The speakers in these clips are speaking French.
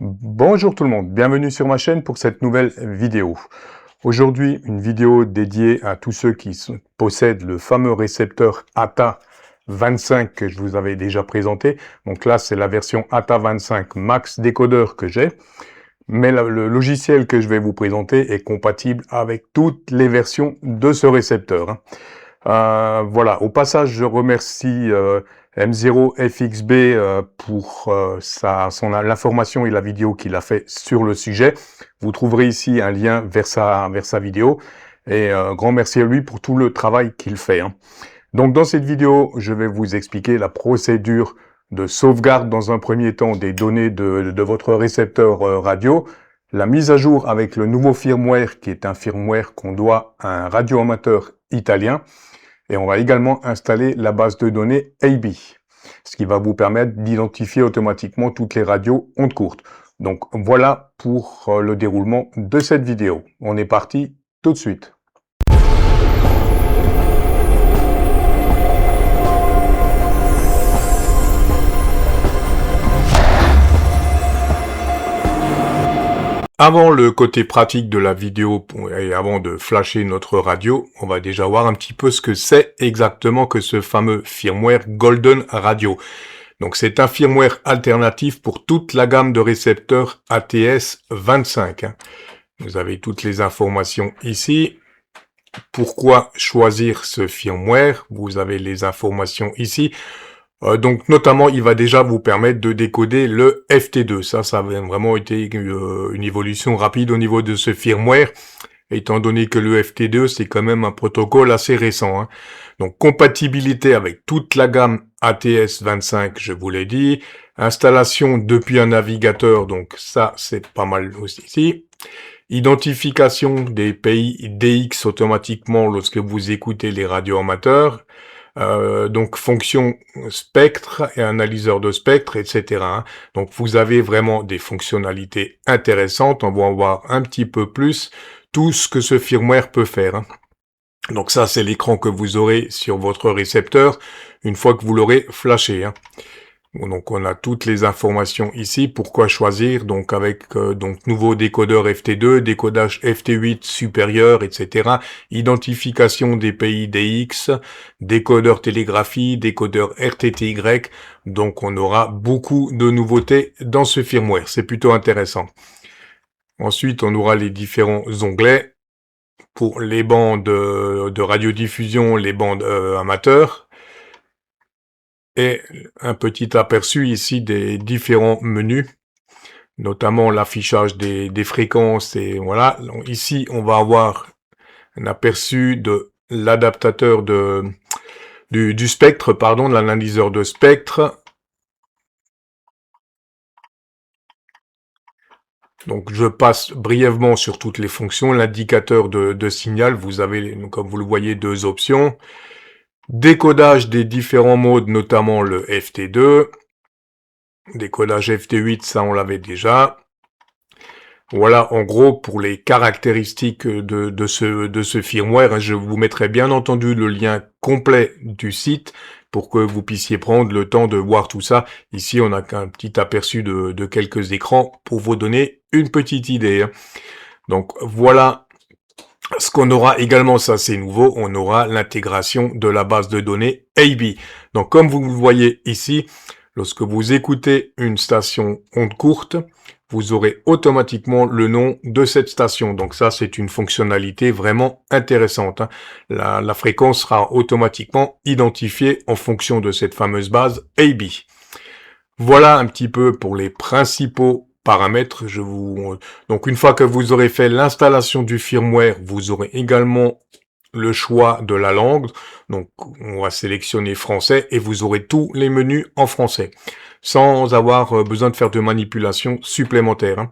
Bonjour tout le monde, bienvenue sur ma chaîne pour cette nouvelle vidéo. Aujourd'hui, une vidéo dédiée à tous ceux qui possèdent le fameux récepteur ATA25 que je vous avais déjà présenté. Donc là, c'est la version ATA25 Max décodeur que j'ai. Mais le logiciel que je vais vous présenter est compatible avec toutes les versions de ce récepteur. Voilà, au passage, je remercie M0FXB pour l'information et la vidéo qu'il a fait sur le sujet. Vous trouverez ici un lien vers sa vidéo. Et grand merci à lui pour tout le travail qu'il fait. Donc dans cette vidéo, je vais vous expliquer la procédure de sauvegarde dans un premier temps des données de votre récepteur radio, la mise à jour avec le nouveau firmware qui est un firmware qu'on doit à un radioamateur italien, et on va également installer la base de données AB, ce qui va vous permettre d'identifier automatiquement toutes les radios ondes courtes. Donc voilà pour le déroulement de cette vidéo. On est parti tout de suite. Avant le côté pratique de la vidéo et avant de flasher notre radio, on va déjà voir un petit peu ce que c'est exactement que ce fameux firmware Golden Radio. Donc c'est un firmware alternatif pour toute la gamme de récepteurs ATS25. Vous avez toutes les informations ici. Pourquoi choisir ce firmware? Vous avez les informations ici. Donc notamment, il va déjà vous permettre de décoder le FT2. Ça a vraiment été une évolution rapide au niveau de ce firmware, étant donné que le FT2, c'est quand même un protocole assez récent. Donc compatibilité avec toute la gamme ATS25, je vous l'ai dit. Installation depuis un navigateur, donc ça, c'est pas mal aussi. Identification des pays DX automatiquement lorsque vous écoutez les radios amateurs. Donc fonction spectre et analyseur de spectre, etc. Donc vous avez vraiment des fonctionnalités intéressantes. On va en voir un petit peu plus tout ce que ce firmware peut faire. Donc ça, c'est l'écran que vous aurez sur votre récepteur une fois que vous l'aurez flashé. Donc on a toutes les informations ici. Pourquoi choisir? Donc avec nouveau décodeur FT2, décodage FT8 supérieur, etc. Identification des pays DX, décodeur télégraphie, décodeur RTTY. Donc on aura beaucoup de nouveautés dans ce firmware. C'est plutôt intéressant. Ensuite, on aura les différents onglets pour les bandes de radiodiffusion, les bandes amateurs. Et un petit aperçu ici des différents menus, notamment l'affichage des fréquences, et voilà. Donc, ici, on va avoir un aperçu de l'adaptateur du spectre, pardon, de l'analyseur de spectre. Donc je passe brièvement sur toutes les fonctions. L'indicateur de signal, vous avez, comme vous le voyez, deux options. Décodage des différents modes, notamment le FT2. Décodage FT8, ça on l'avait déjà. Voilà en gros pour les caractéristiques de ce firmware. Je vous mettrai bien entendu le lien complet du site pour que vous puissiez prendre le temps de voir tout ça. Ici on a qu'un petit aperçu de quelques écrans pour vous donner une petite idée. Donc voilà. Ce qu'on aura également, ça c'est nouveau, on aura l'intégration de la base de données AB. Donc comme vous le voyez ici, lorsque vous écoutez une station onde courte, vous aurez automatiquement le nom de cette station. Donc ça c'est une fonctionnalité vraiment intéressante. La fréquence sera automatiquement identifiée en fonction de cette fameuse base AB. Voilà un petit peu pour les principaux paramètres. Donc une fois que vous aurez fait l'installation du firmware, vous aurez également le choix de la langue. Donc on va sélectionner français et vous aurez tous les menus en français, sans avoir besoin de faire de manipulations supplémentaires.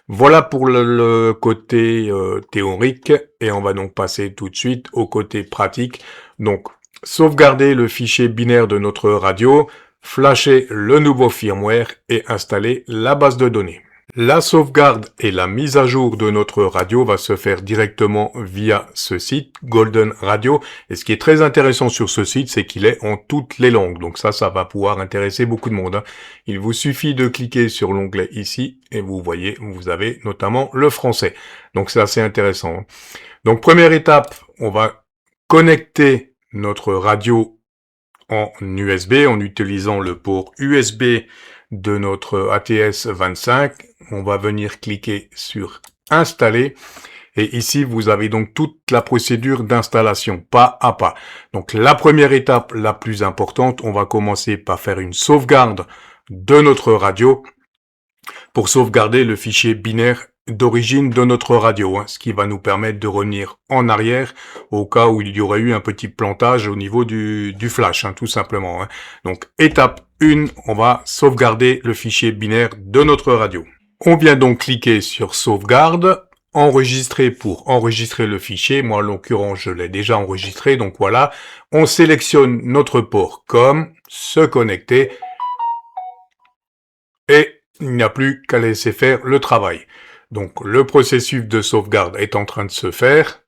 Voilà pour le côté théorique, et on va donc passer tout de suite au côté pratique. Donc sauvegarder le fichier binaire de notre radio, flasher le nouveau firmware et installer la base de données. La sauvegarde et la mise à jour de notre radio va se faire directement via ce site, Golden Radio. Et ce qui est très intéressant sur ce site, c'est qu'il est en toutes les langues. Donc ça va pouvoir intéresser beaucoup de monde, hein. Il vous suffit de cliquer sur l'onglet ici et vous voyez, vous avez notamment le français. Donc c'est assez intéressant, hein. Donc première étape, on va connecter notre radio en USB en utilisant le port USB de notre ATS25. On va venir cliquer sur installer et ici vous avez donc toute la procédure d'installation pas à pas. Donc la première étape la plus importante, on va commencer par faire une sauvegarde de notre radio pour sauvegarder le fichier binaire d'origine de notre radio, hein, ce qui va nous permettre de revenir en arrière au cas où il y aurait eu un petit plantage au niveau du flash, hein, tout simplement, hein. Donc étape 1, on va sauvegarder le fichier binaire de notre radio. On vient donc cliquer sur sauvegarde, enregistrer pour enregistrer le fichier. Moi en l'occurrence je l'ai déjà enregistré, donc voilà. On sélectionne notre port COM, se connecter et il n'y a plus qu'à laisser faire le travail. Donc le processus de sauvegarde est en train de se faire.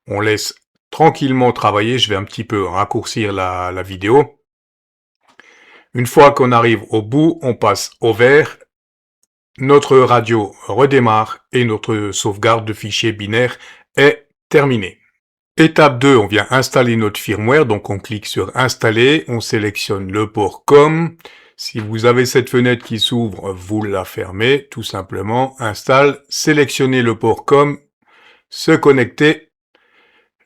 On laisse tranquillement travailler. Je vais un petit peu raccourcir la vidéo. Une fois qu'on arrive au bout, on passe au vert. Notre radio redémarre et notre sauvegarde de fichier binaire est terminée. Étape 2, on vient installer notre firmware. Donc on clique sur installer, on sélectionne le port COM. Si vous avez cette fenêtre qui s'ouvre, vous la fermez, tout simplement. Installe, sélectionnez le port COM, se connecter.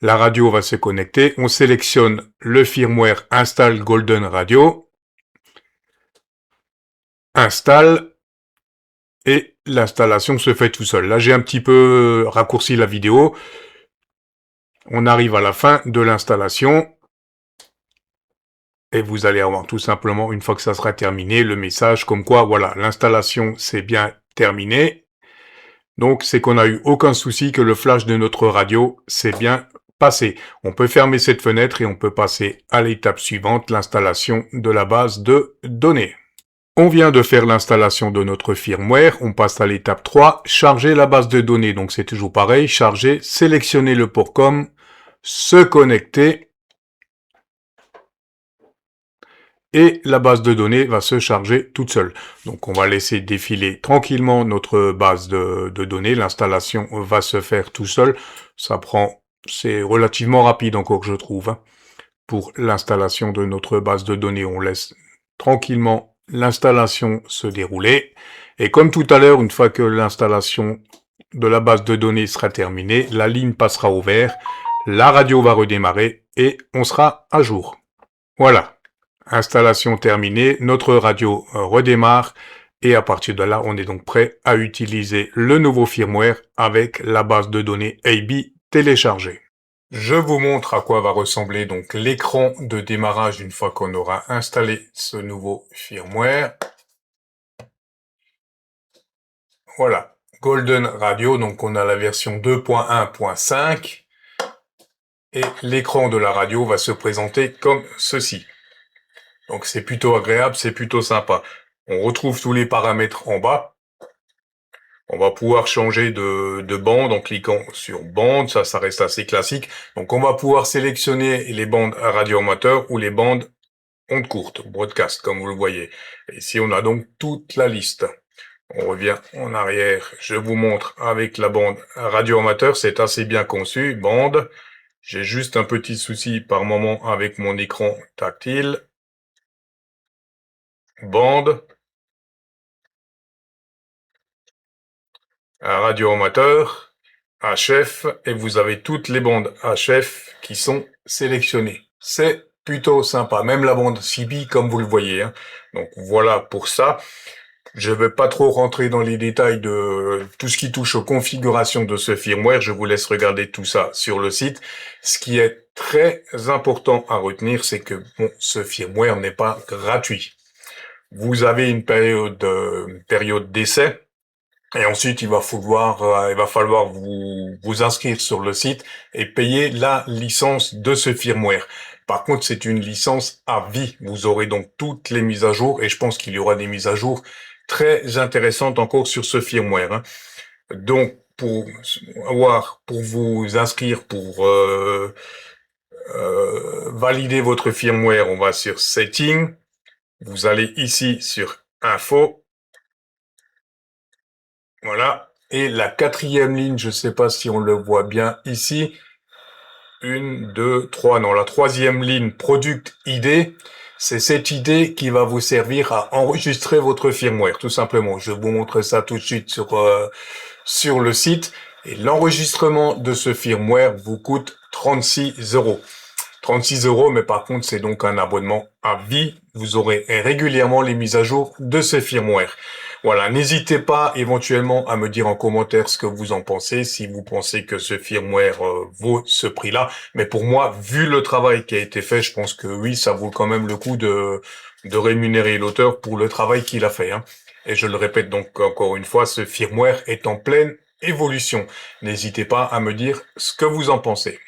La radio va se connecter. On sélectionne le firmware Install Golden Radio. Installe. Et l'installation se fait tout seul. Là, j'ai un petit peu raccourci la vidéo. On arrive à la fin de l'installation. Et vous allez avoir tout simplement, une fois que ça sera terminé, le message comme quoi, voilà, l'installation c'est bien terminé. Donc, c'est qu'on n'a eu aucun souci, que le flash de notre radio s'est bien passé. On peut fermer cette fenêtre et on peut passer à l'étape suivante, l'installation de la base de données. On vient de faire l'installation de notre firmware, on passe à l'étape 3, charger la base de données. Donc, c'est toujours pareil, charger, sélectionner le port COM, se connecter. Et la base de données va se charger toute seule. Donc on va laisser défiler tranquillement notre base de données. L'installation va se faire tout seul. C'est relativement rapide encore, je trouve, hein. Pour l'installation de notre base de données, on laisse tranquillement l'installation se dérouler. Et comme tout à l'heure, une fois que l'installation de la base de données sera terminée, la ligne passera au vert, la radio va redémarrer et on sera à jour. Voilà. Installation terminée, notre radio redémarre et à partir de là, on est donc prêt à utiliser le nouveau firmware avec la base de données AB téléchargée. Je vous montre à quoi va ressembler donc l'écran de démarrage une fois qu'on aura installé ce nouveau firmware. Voilà, Golden Radio, donc on a la version 2.1.5 et l'écran de la radio va se présenter comme ceci. Donc c'est plutôt agréable, c'est plutôt sympa. On retrouve tous les paramètres en bas. On va pouvoir changer de bande en cliquant sur bande, ça reste assez classique. Donc on va pouvoir sélectionner les bandes radio-amateur ou les bandes ondes courtes, broadcast, comme vous le voyez. Et ici on a donc toute la liste. On revient en arrière, je vous montre avec la bande radio-amateur, c'est assez bien conçu, bande. J'ai juste un petit souci par moment avec mon écran tactile. Bande, un radio amateur, HF, et vous avez toutes les bandes HF qui sont sélectionnées. C'est plutôt sympa, même la bande CB comme vous le voyez, hein. Donc voilà pour ça. Je ne vais pas trop rentrer dans les détails de tout ce qui touche aux configurations de ce firmware. Je vous laisse regarder tout ça sur le site. Ce qui est très important à retenir, c'est que bon, ce firmware n'est pas gratuit. Vous avez une période d'essai. Et ensuite, il va falloir vous inscrire sur le site et payer la licence de ce firmware. Par contre, c'est une licence à vie. Vous aurez donc toutes les mises à jour et je pense qu'il y aura des mises à jour très intéressantes encore sur ce firmware, hein. Donc, pour vous inscrire, pour valider votre firmware, on va sur Setting. Vous allez ici sur Info. Voilà. Et la quatrième ligne, je ne sais pas si on le voit bien ici. 1, 2, 3, non, la troisième ligne, Product ID. C'est cette idée qui va vous servir à enregistrer votre firmware, tout simplement. Je vous montre ça tout de suite sur le site. Et l'enregistrement de ce firmware vous coûte 36 €. 36 €, mais par contre, c'est donc un abonnement à vie. Vous aurez régulièrement les mises à jour de ce firmware. Voilà, n'hésitez pas éventuellement à me dire en commentaire ce que vous en pensez, si vous pensez que ce firmware vaut ce prix-là. Mais pour moi, vu le travail qui a été fait, je pense que oui, ça vaut quand même le coup de rémunérer l'auteur pour le travail qu'il a fait, hein. Et je le répète donc encore une fois, ce firmware est en pleine évolution. N'hésitez pas à me dire ce que vous en pensez.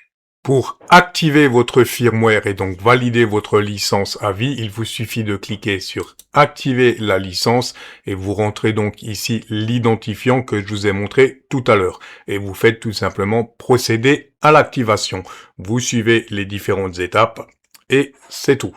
Pour activer votre firmware et donc valider votre licence à vie, il vous suffit de cliquer sur activer la licence et vous rentrez donc ici l'identifiant que je vous ai montré tout à l'heure et vous faites tout simplement procéder à l'activation. Vous suivez les différentes étapes et c'est tout.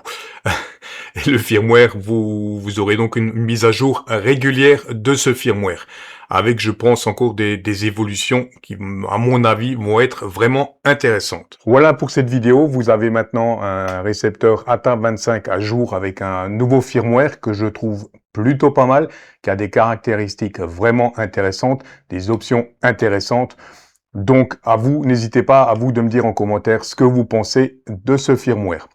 Et le firmware, vous aurez donc une mise à jour régulière de ce firmware, avec, je pense, encore des évolutions qui, à mon avis, vont être vraiment intéressantes. Voilà pour cette vidéo. Vous avez maintenant un récepteur ATA25 à jour avec un nouveau firmware que je trouve plutôt pas mal, qui a des caractéristiques vraiment intéressantes, des options intéressantes. Donc, à vous, n'hésitez pas à vous de me dire en commentaire ce que vous pensez de ce firmware.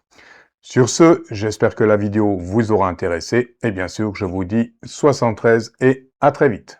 Sur ce, j'espère que la vidéo vous aura intéressé et bien sûr, je vous dis 73 et à très vite.